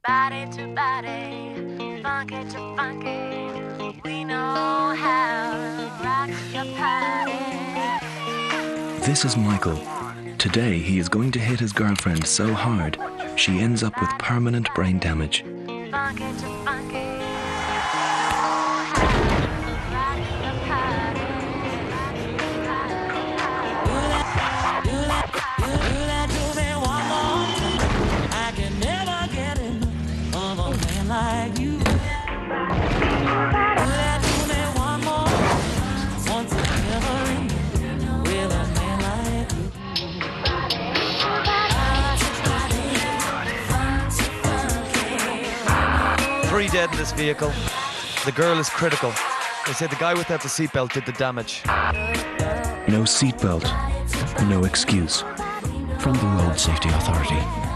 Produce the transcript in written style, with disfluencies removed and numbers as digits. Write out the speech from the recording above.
body to body, funky to funky. We know how to rock your party. This is Michael. Today he is going to hit his girlfriend so hard she ends up with permanent brain damage. Funky to funky. Like you. Three dead in this vehicle. The girl is critical. They say the guy without the seatbelt did the damage. No seatbelt, no excuse. From the Road Safety Authority.